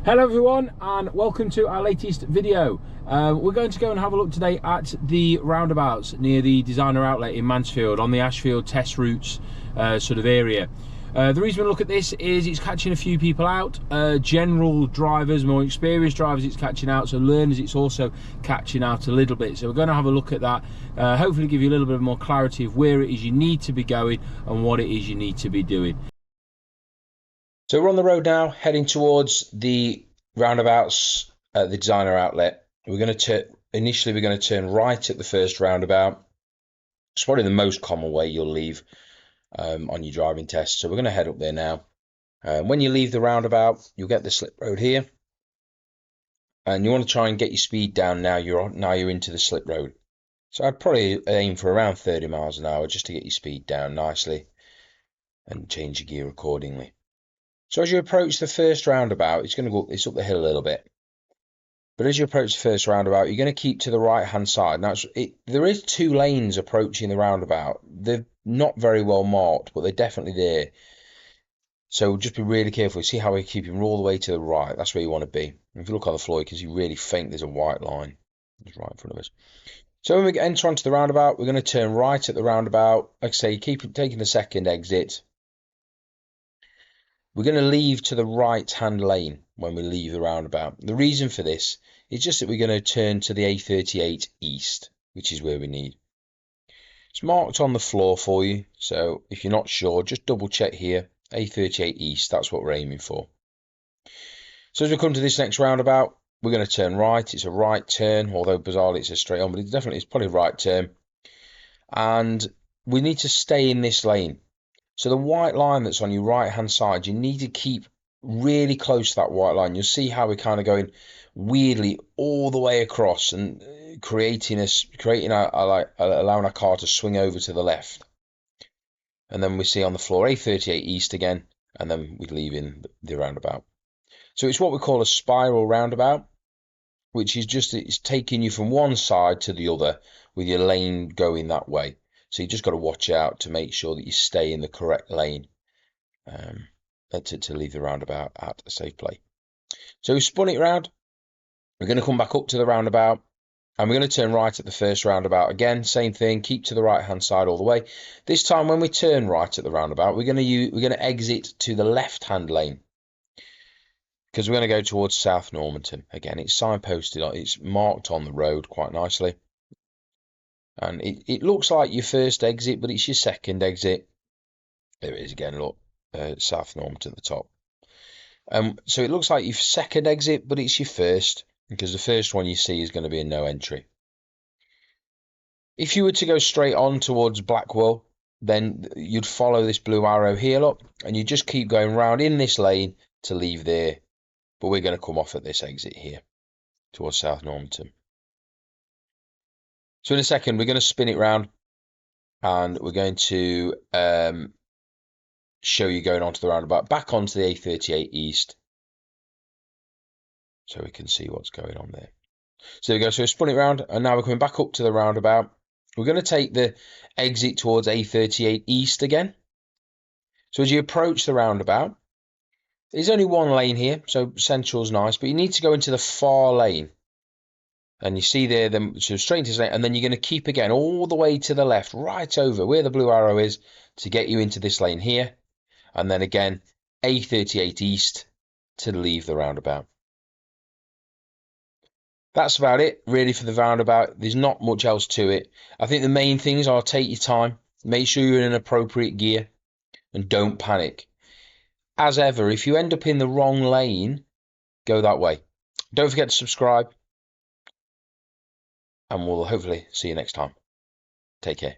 Hello everyone and welcome to our latest video. We're going to go and have a look today at the roundabouts near the designer outlet in Mansfield on the Ashfield test routes sort of area. The reason we look at this is it's catching a few people out, general drivers, more experienced drivers it's catching out, so learners it's also catching out a little bit. So we're going to have a look at that, hopefully give you a little bit more clarity of where it is you need to be going and what it is you need to be doing. So we're on the road now, heading towards the roundabouts at the designer outlet. We're going to initially we're going to turn right at the first roundabout. It's probably the most common way you'll leave on your driving test. So we're going to head up there now. When you leave the roundabout, you'll get the slip road here, and you want to try and get your speed down now. You're into the slip road. So I'd probably aim for around 30 miles an hour just to get your speed down nicely, and change your gear accordingly. So as you approach the first roundabout, it's up the hill a little bit. But as you approach the first roundabout, you're going to keep to the right-hand side. Now, there is two lanes approaching the roundabout. They're not very well marked, but they're definitely there. So just be really careful. See how we're keeping all the way to the right. That's where you want to be. If you look on the floor, you can see really faint there's a white line just right in front of us. So when we enter onto the roundabout, we're going to turn right at the roundabout. Like I say, taking the second exit. We're going to leave to the right-hand lane when we leave the roundabout. The reason for this is just that we're going to turn to the A38 East, which is where we need. It's marked on the floor for you, so if you're not sure, just double check here. A38 East, that's what we're aiming for. So as we come to this next roundabout, we're going to turn right. It's a right turn, although bizarrely it's a straight on, but it's probably a right turn. And we need to stay in this lane. So the white line that's on your right-hand side, you need to keep really close to that white line. You'll see how we're kind of going weirdly all the way across and allowing our car to swing over to the left. And then we see on the floor A38 East again, and then we leave in the roundabout. So it's what we call a spiral roundabout, which is it's taking you from one side to the other with your lane going that way. So you just got to watch out to make sure that you stay in the correct lane to leave the roundabout at a safe play. So we've spun it around. We're going to come back up to the roundabout, and we're going to turn right at the first roundabout. Again, same thing, keep to the right-hand side all the way. This time when we turn right at the roundabout, we're going to exit to the left-hand lane, because we're going to go towards South Normanton. Again, it's signposted, it's marked on the road quite nicely. And it looks like your first exit, but it's your second exit. There it is again, look, South Normanton at the top. So it looks like your second exit, but it's your first, because the first one you see is going to be a no entry. If you were to go straight on towards Blackwell, then you'd follow this blue arrow here, look, and you just keep going round in this lane to leave there. But we're going to come off at this exit here towards South Normanton. So in a second, we're going to spin it round, and we're going to show you going onto the roundabout, back onto the A38 East, so we can see what's going on there. So there we go. So we spun it round, and now we're coming back up to the roundabout. We're going to take the exit towards A38 East again. So as you approach the roundabout, there's only one lane here, so central's nice, but you need to go into the far lane. And you see there, so straight into this lane, and then you're going to keep again all the way to the left, right over where the blue arrow is, to get you into this lane here. And then again, A38 East to leave the roundabout. That's about it, really, for the roundabout. There's not much else to it. I think the main things are take your time, make sure you're in an appropriate gear, and don't panic. As ever, if you end up in the wrong lane, go that way. Don't forget to subscribe, and we'll hopefully see you next time. Take care.